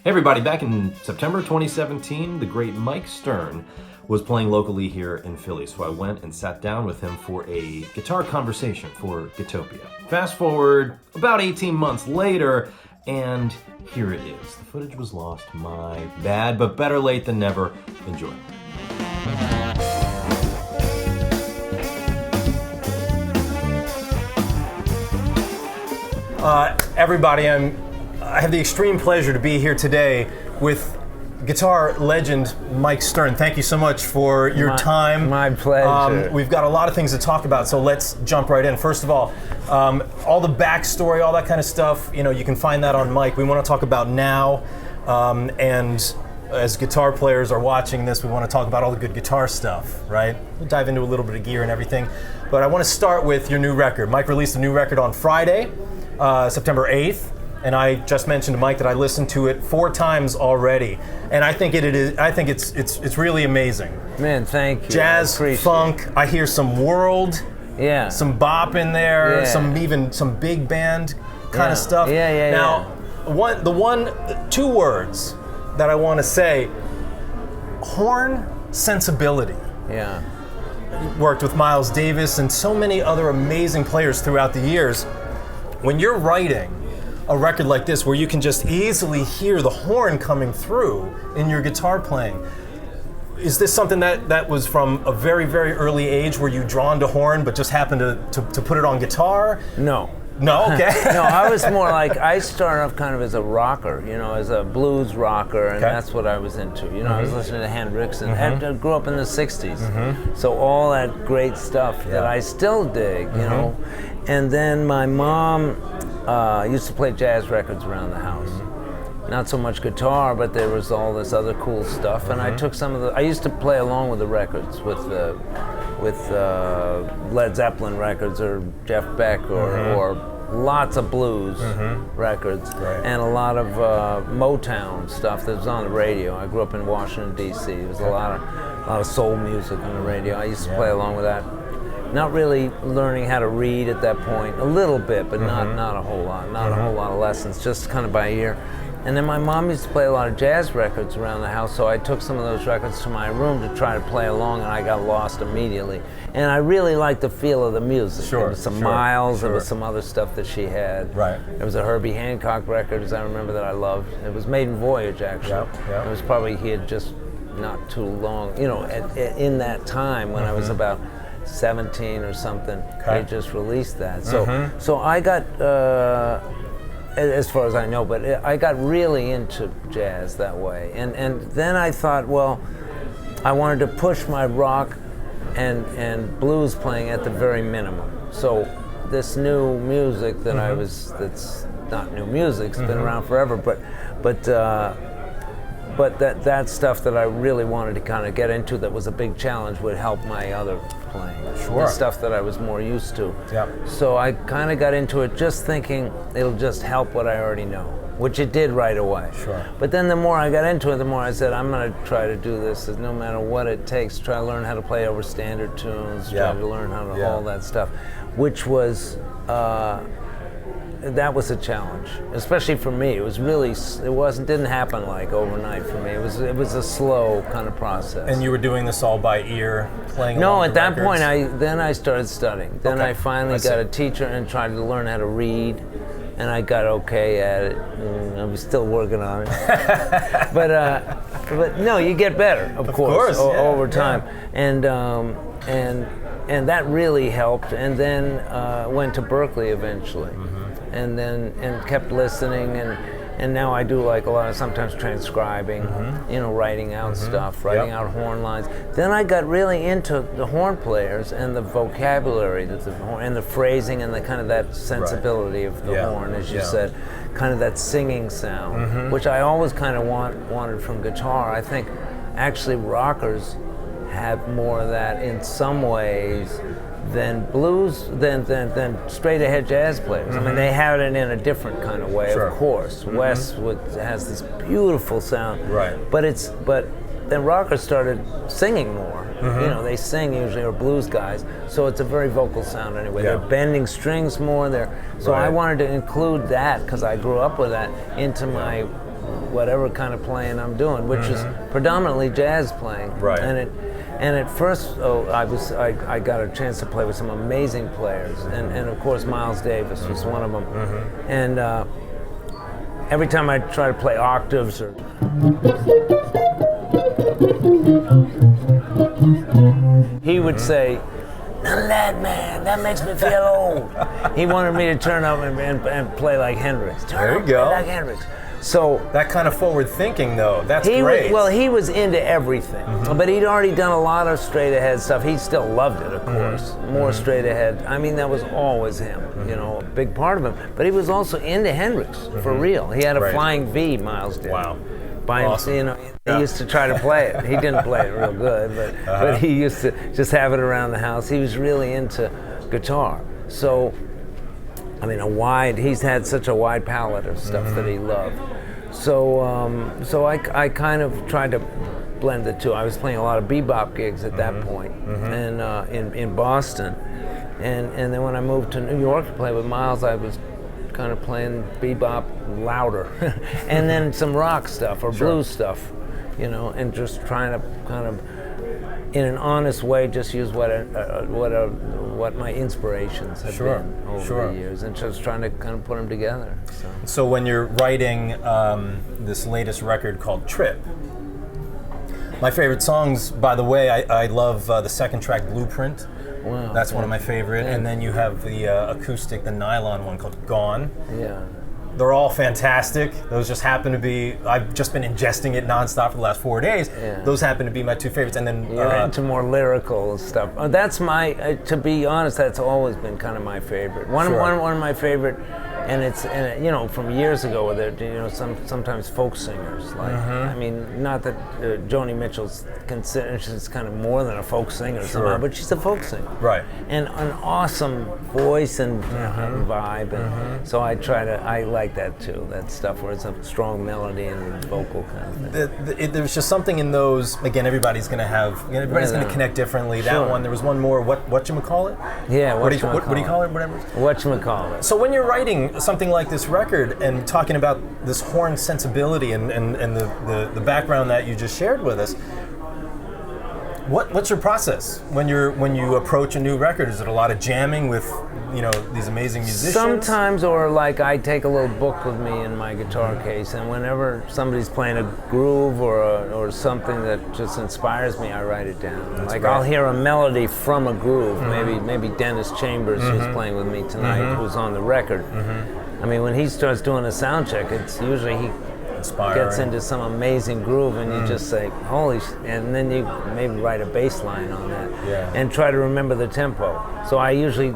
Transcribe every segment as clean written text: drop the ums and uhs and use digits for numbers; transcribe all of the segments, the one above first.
Hey everybody, back in September 2017, the great Mike Stern was playing locally here in Philly, so I went and sat down with him for a guitar conversation for Guitopia. Fast forward about 18 months later, and here it is. The footage was lost, my bad, but better late than never. Enjoy. Everybody, I have the extreme pleasure to be here today with guitar legend Mike Stern. Thank you so much for your time. My pleasure. We've got a lot of things to talk about, so let's jump right in. First of all the backstory, all that kind of stuff, you can find that on Mike. We want to talk about now, and as guitar players are watching this, we want to talk about all the good guitar stuff, right? We'll dive into a little bit of gear and everything, but I want to start with your new record. Mike released a new record on Friday, September 8th. And I just mentioned to Mike that I listened to it 4 times already, and I think it is. I think it's really amazing. Man, thank you. Jazz, funk. I hear some world, some bop in there, some big band kind of stuff. Now, two words that I want to say: horn sensibility. Yeah. Worked with Miles Davis and so many other amazing players throughout the years. When you're writing a record like this where you can just easily hear the horn coming through in your guitar playing, is this something that was from a very, very early age? Were you drawn to horn but just happened to put it on guitar? No, okay. No, I was more like, I started off kind of as a rocker, as a blues rocker, and that's what I was into. I was listening to Hendrix, and I grew up in the 60s, so all that great stuff that I still dig, And then my mom used to play jazz records around the house. Not so much guitar, but there was all this other cool stuff, and I took some of I used to play along with the records, with Led Zeppelin records, or Jeff Beck, or lots of blues records, and a lot of Motown stuff that was on the radio. I grew up in Washington, D.C. There was a lot of soul music on the radio. I used to play along with that. Not really learning how to read at that point, a little bit, but not a whole lot, a whole lot of lessons, just kind of by ear. And then my mom used to play a lot of jazz records around the house, so I took some of those records to my room to try to play along, and I got lost immediately. And I really liked the feel of the music. There was some Miles, there was some other stuff that she had. Right. There was a Herbie Hancock record, as I remember, that I loved. It was Maiden Voyage, actually. It was probably, he had just not too long, in that time when I was about 17 or something, they just released that. So I got, as far as I know, but I got really into jazz that way. And then I thought, well, I wanted to push my rock and blues playing at the very minimum. So this new music that that's not new music, it's been around forever, but that stuff that I really wanted to kind of get into that was a big challenge would help my other playing. The stuff that I was more used to. So I kind of got into it just thinking it'll just help what I already know, which it did right away. But then the more I got into it, the more I said, I'm going to try to do this no matter what it takes, try to learn how to play over standard tunes, try to learn how to all that stuff, which was that was a challenge, especially for me. It was really, didn't happen like overnight for me. It was a slow kind of process. And you were doing this all by ear, playing No, along at that records? point, then I started studying. Then I finally got a teacher and tried to learn how to read, and I got okay at it. And I was still working on it. but no, you get better, of course over time. And that really helped. And then went to Berkeley eventually. And kept listening, and now I do like a lot of sometimes transcribing, writing out stuff, writing out horn lines. Then I got really into the horn players and the vocabulary and the phrasing and the kind of that sensibility of the horn, as you said, kind of that singing sound, which I always kind of wanted from guitar. I think actually rockers have more of that in some ways than blues, than straight ahead jazz players. I mean, they have it in a different kind of way, of course. Wes has this beautiful sound, but then rockers started singing more. They sing usually, or blues guys, so it's a very vocal sound anyway. They're bending strings more. So I wanted to include that, because I grew up with that, into my whatever kind of playing I'm doing, which is predominantly jazz playing. Right. And at first, I got a chance to play with some amazing players, and of course Miles Davis was one of them. And every time I try to play octaves or he would say, "None of that, man. That makes me feel old." He wanted me to turn up and play like Hendrix. There you go. Play like Hendrix. So that kind of forward thinking, though, that's great. He was into everything, but he'd already done a lot of straight ahead stuff. He still loved it, of course, more straight ahead. I mean, that was always him, you know, a big part of him. But he was also into Hendrix, for real. He had a flying V, Miles did. Wow. By awesome. You know, he used to try to play it. He didn't play it real good, but he used to just have it around the house. He was really into guitar. So, I mean, he's had such a wide palette of stuff that he loved. So I kind of tried to blend the two. I was playing a lot of bebop gigs at that point, and in Boston, and then when I moved to New York to play with Miles, I was kind of playing bebop louder, and then some rock stuff or blues stuff, you know, and just trying to kind of, in an honest way, just use what my inspirations have been over the years, and just trying to kind of put them together. So when you're writing this latest record called Trip, my favorite songs, by the way, I love the second track, Blueprint. Wow, that's one of my favorite. And then you have the acoustic, the nylon one called Gone. Yeah. They're all fantastic. Those just happen to be, I've just been ingesting it nonstop for the last 4 days. Yeah. Those happen to be my two favorites. And then you're into more lyrical stuff. That's my, to be honest, that's always been kind of my favorite. One of my favorite, and you know, from years ago, where you know, sometimes folk singers, like, I mean, not that Joni Mitchell's considered, she's kind of more than a folk singer somehow, but she's a folk singer. Right. And an awesome voice and vibe, and so I like that too, that stuff where it's a strong melody and vocal kind of thing. There's just something in those, again, everybody's going to connect differently. That one, there was one more, whatchamacallit? Yeah, what do you call it? Whatever. Whatchamacallit. So when you're writing something like this record and talking about this horn sensibility and the background that you just shared with us, what's your process when you approach a new record? Is it a lot of jamming with, you know, these amazing musicians? Sometimes, or like I take a little book with me in my guitar case, and whenever somebody's playing a groove or something that just inspires me, I write it down. That's like great. I'll hear a melody from a groove. Maybe Dennis Chambers, who's playing with me tonight, who's on the record. I mean, when he starts doing a sound check, it's usually he gets into some amazing groove, and you just say, holy and then you maybe write a bass line on that, and try to remember the tempo. So I usually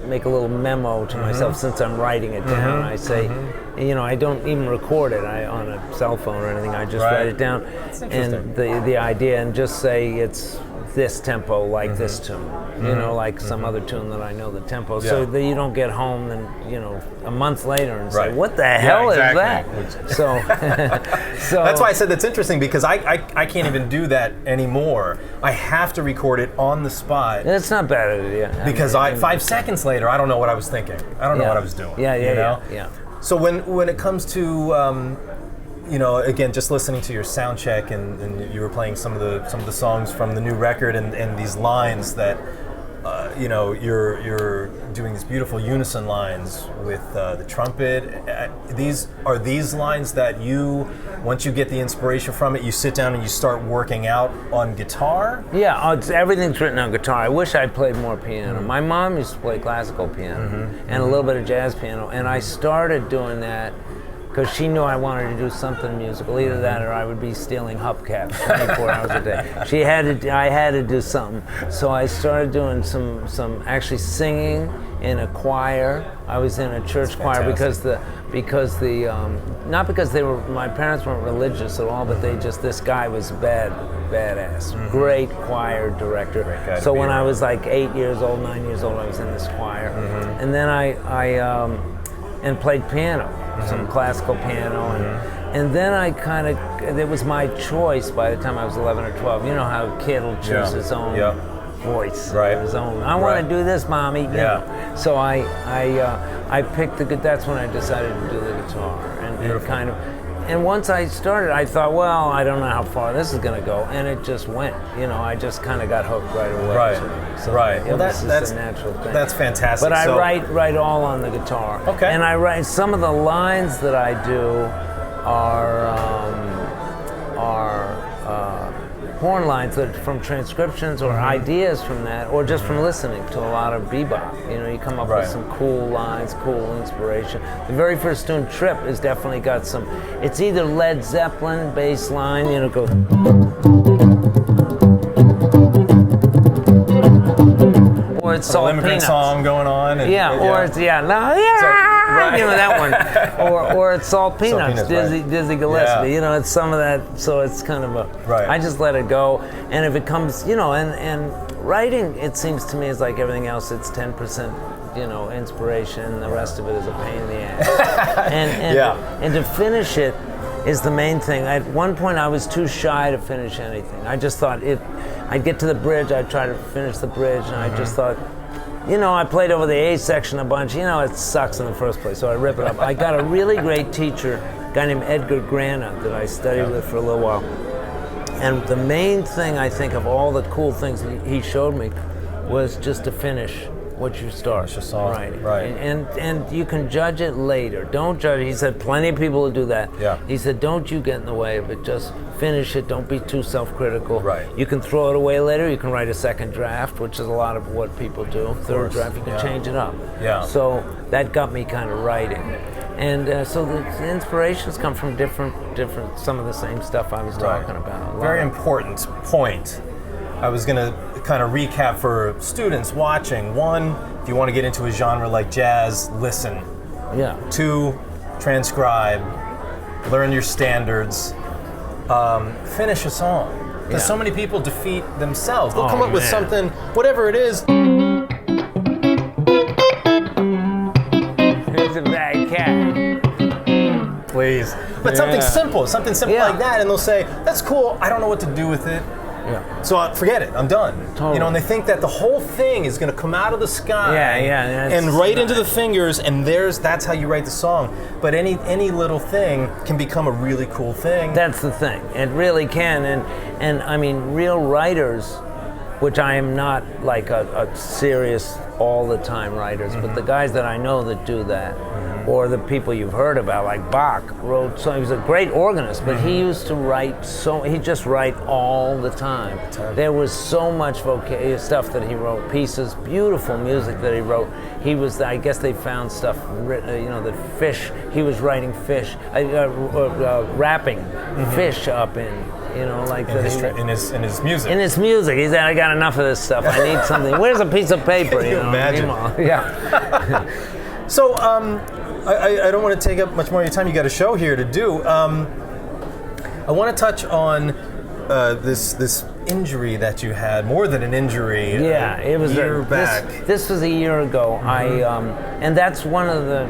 make a little memo to myself since I'm writing it down. I say, you know, I don't even record it on a cell phone or anything. I just write it down, and the idea, and just say it's this tempo, like this tune, you know, like some other tune that I know the tempo, so that you don't get home and, you know, a month later and say, what the hell is that? So that's why I said that's interesting, because I can't even do that anymore. I have to record it on the spot. It's not bad idea. Because 5 seconds later, I don't know what I was thinking. I don't know what I was doing. Yeah. So when it comes to you know, again, just listening to your sound check, and you were playing some of the songs from the new record, and these lines that, you know, you're doing these beautiful unison lines with the trumpet. These lines that you, once you get the inspiration from it, you sit down and you start working out on guitar? Yeah, everything's written on guitar. I wish I'd played more piano. My mom used to play classical piano and a little bit of jazz piano, and I started doing that because she knew I wanted to do something musical. Either that or I would be stealing hubcaps 24 hours a day. I had to do something. So I started doing some actually singing in a choir. I was in a church choir because not because my parents weren't religious at all, but this guy was badass. Great choir director. So when I was like 9 years old, I was in this choir. And then I played piano. Some classical piano, and then I kind of, it was my choice by the time I was 11 or 12. You know how a kid will choose his own voice, his own. I want to do this, mommy. You know. So I picked that's when I decided to do the guitar, and kind of and once I started, I thought, well, I don't know how far this is going to go, and it just went. I just kind of got hooked right away. Right. So, right. Well, that's a natural thing. That's fantastic. But I write all on the guitar. Okay. And I write some of the lines that I do are horn lines that from transcriptions or ideas from that, or just from listening to a lot of bebop. You come up with some cool lines, cool inspiration. The very first tune, Trip, has definitely got some. It's either Led Zeppelin bass line, goes. Or it's Salt immigrant Peanuts. Song going on. And, or it's that one. Or it's Salt Peanuts, Dizzy Gillespie. Yeah. It's some of that. So it's kind of a. Right. I just let it go, and if it comes, and writing, it seems to me, is like everything else. It's 10%, inspiration. The rest of it is a pain in the ass. And to finish it is the main thing. At one point, I was too shy to finish anything. I just thought I'd get to the bridge, I'd try to finish the bridge, and I just thought, I played over the A section a bunch. It sucks in the first place, so I rip it up. I got a really great teacher, a guy named Edgar Grana, that I studied with for a little while. And the main thing, I think, of all the cool things he showed me was just to finish what you start. Finish a song. Right. And you can judge it later. Don't judge it. He said plenty of people will do that. Yeah. He said, don't you get in the way of it. Just finish it. Don't be too self-critical. Right. You can throw it away later. You can write a second draft, which is a lot of what people do. Third draft, you can change it up. Yeah. So that got me kind of writing. And so the inspirations come from different, some of the same stuff I was talking about. Very important point. I was going to kind of recap for students watching. One, if you want to get into a genre like jazz, listen. Yeah. 2, transcribe, learn your standards, finish a song. Because so many people defeat themselves. They'll come up with something, whatever it is. Here's a bad cat. Please. But something simple like that, and they'll say, that's cool, I don't know what to do with it. Yeah. So forget it, I'm done. Totally. And they think that the whole thing is going to come out of the sky and right into the fingers, and that's how you write the song. But any little thing can become a really cool thing. That's the thing. It really can. And I mean, real writers, which I am not like a serious all the time writers, but the guys that I know that do that, or the people you've heard about, like Bach wrote, so he was a great organist, but he used to write he just write all the time. There was so much stuff that he wrote, pieces, beautiful music that he wrote. I guess they found stuff written, that fish, he was writing fish, wrapping fish up in, like in his music. In his music, he said, I got enough of this stuff. I need something. Where's a piece of paper? Can you imagine? Yeah. So, I don't want to take up much more of your time. You got a show here to do. I want to touch on this injury that you had, more than an injury. Yeah, it was a year back. This was a year ago. And that's one of the.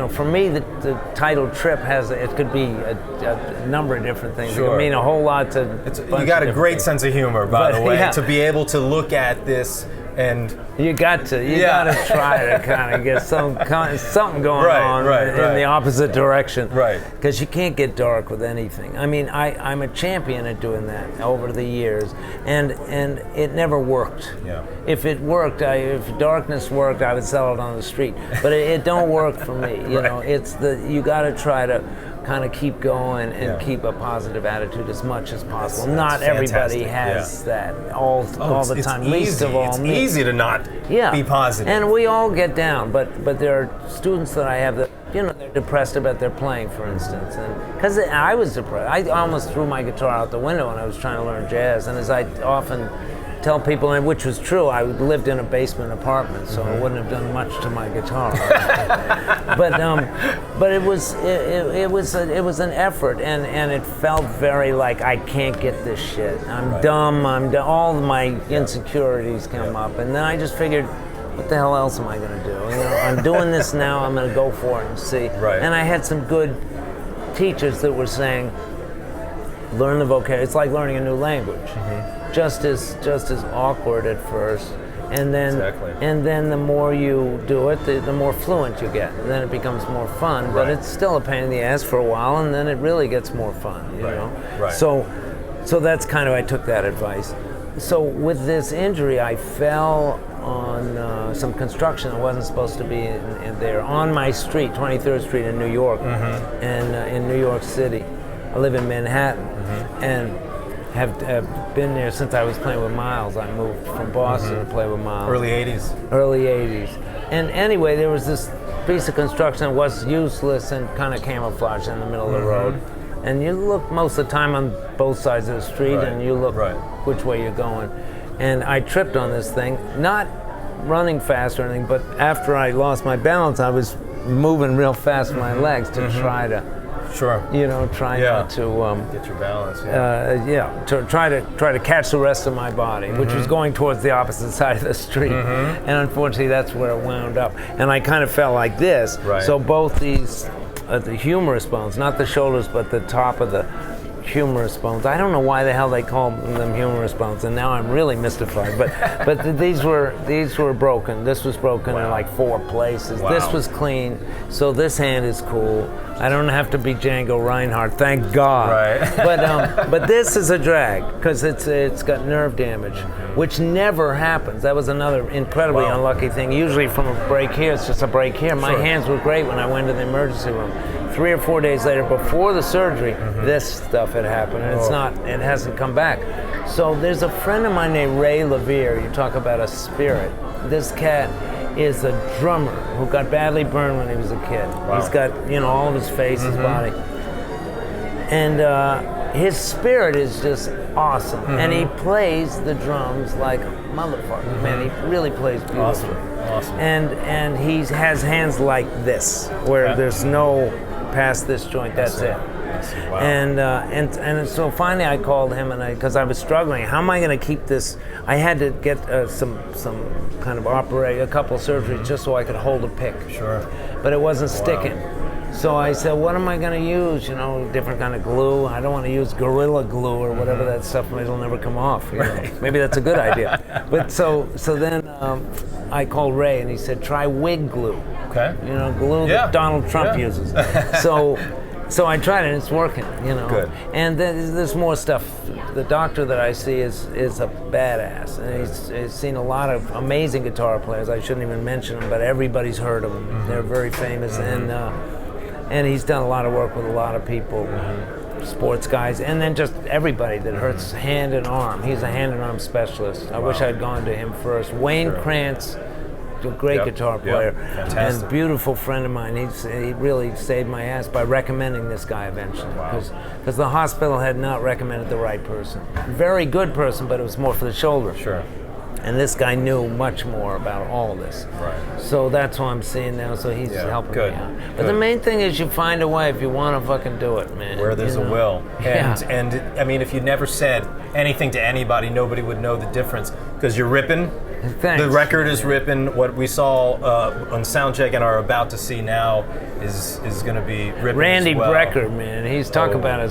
For me, the title Trip it could be a number of different things. Sure. It could mean a whole lot to. You got a great sense of humor, by the way, to be able to look at this and. You got to try to kind of get something going on in the opposite direction. Right. Because you can't get dark with anything. I mean, I'm a champion at doing that over the years, and it never worked. Yeah. If it worked, if darkness worked, I would sell it on the street. But it don't work for me. It's you got to try to kind of keep going and keep a positive attitude as much as possible. Not everybody has that all the time. Least of all me. It's easy to not be positive. And we all get down, but there are students that I have that they're depressed about their playing, for instance, and because I was depressed, I almost threw my guitar out the window when I was trying to learn jazz. And as I often tell people, and which was true, I lived in a basement apartment, so I wouldn't have done much to my guitar. but it was an effort, and it felt very like I can't get this shit. I'm dumb. All my insecurities come up, and then I just figured, what the hell else am I going to do? I'm doing this now. I'm going to go for it and see. Right. And I had some good teachers that were saying, learn the vocabulary. It's like learning a new language. Just as awkward at first, And then the more you do it, the more fluent you get. And then it becomes more fun, but it's still a pain in the ass for a while, and then it really gets more fun, you know? Right. So that's kind of, I took that advice. So with this injury, I fell on some construction that wasn't supposed to be in there on my street, 23rd Street in New York, and in New York City. I live in Manhattan, and have been there since I was playing with Miles. I moved from Boston to play with Miles. Early 80s. Early 80s. And anyway, there was this piece of construction that was useless and kind of camouflaged in the middle of the road. And you look most of the time on both sides of the street, and you look which way you're going. And I tripped on this thing, not running fast or anything, but after I lost my balance, I was moving real fast with my legs to try to, try not to get your balance. To try to catch the rest of my body, which was going towards the opposite side of the street, and unfortunately, that's where it wound up. And I kind of fell like this. So both these, the humerus bones, not the shoulders, but the top of the humerus bones. I don't know why the hell they call them humerus bones, and now I'm really mystified. But these were broken. This was broken in like 4 places. This was clean. So this hand is cool. I don't have to be Django Reinhardt, thank God. But this is a drag because it's got nerve damage, which never happens. That was another incredibly unlucky thing. Usually from a break here, it's just a break here. My hands were great when I went to the emergency room. 3 or 4 days later, before the surgery, this stuff had happened, and it hasn't come back. So there's a friend of mine named Ray Levere. You talk about a spirit. This cat is a drummer who got badly burned when he was a kid. He's got, all of his face, his body. And his spirit is just awesome. And he plays the drums like a motherfucker, man. He really plays beautifully. Awesome. And he has hands like this, where there's no past this joint, that's it. Wow. And so finally I called him, and because I was struggling, how am I going to keep this? I had to get some kind of a couple surgeries just so I could hold a pick. But it wasn't sticking. So I said, what am I going to use? Different kind of glue. I don't want to use Gorilla Glue or whatever that stuff. It'll never come off. Maybe that's a good idea. But so then I called Ray, and he said, try wig glue. Glue that Donald Trump uses. So I tried it, and it's working, Good. And then there's more stuff. The doctor that I see is a badass, and he's seen a lot of amazing guitar players. I shouldn't even mention them, but everybody's heard of them. They're very famous, and he's done a lot of work with a lot of people, sports guys, and then just everybody that hurts hand and arm. He's a hand and arm specialist. I wish I'd gone to him first. Wayne Krantz, a great guitar player, and beautiful friend of mine. He really saved my ass by recommending this guy eventually, because the hospital had not recommended the right person. Very good person, but it was more for the shoulder. And this guy knew much more about all of this. So that's who I'm seeing now, so he's helping me out. But the main thing is you find a way if you want to fucking do it, man. Where there's a will. And I mean, if you never said anything to anybody, nobody would know the difference, because you're ripping. Thanks. The record is ripping. What we saw on Soundcheck and are about to see now is going to be ripping Randy as well. Brecker, man, he's talking about a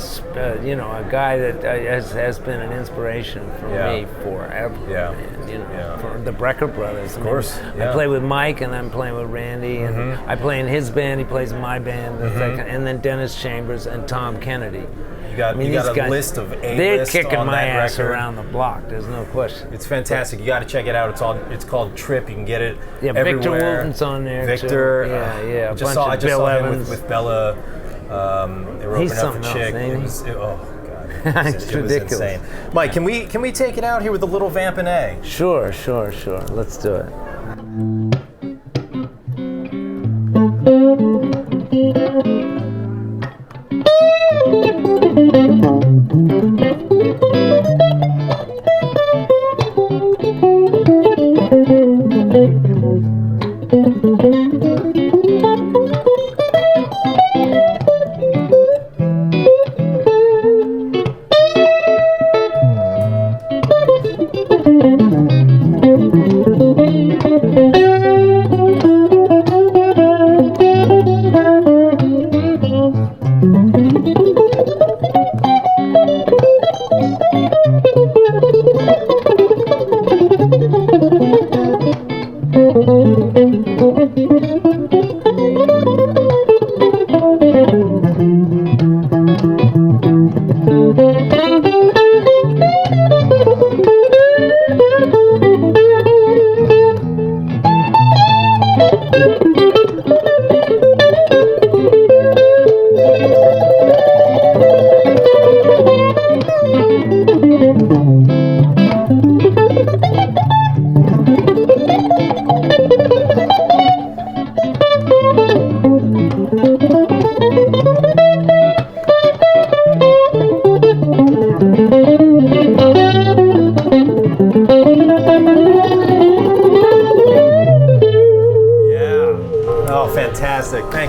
guy that has been an inspiration for me forever. Man, for the Brecker brothers. Of course. I play with Mike, and I'm playing with Randy, and I play in his band. He plays in my band, and then Dennis Chambers and Tom Kennedy. You got a list of A-list. They're kicking on my that ass record. around the block. There's no question. It's fantastic. You got to check it out. It's called Trip. You can get it Victor everywhere. Wooten's on there. Victor. Too. I just saw him with Bella. They were He's opening up for Chick. Else, God. It's it was ridiculous. insane. Mike, can we take it out here with a little vamp and A? Sure. Let's do it.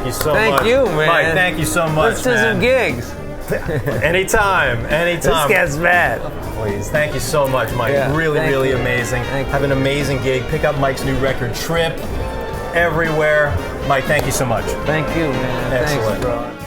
you so Thank much. you, man. Mike, thank you so much, Let's do some gigs. Anytime. This gets bad. Please. Thank you so much, Mike. Yeah, really, thank really you. amazing. Thank you. Have an amazing gig. Pick up Mike's new record, Trip, everywhere. Mike, thank you so much. Thank you, man. Excellent. Thanks, bro.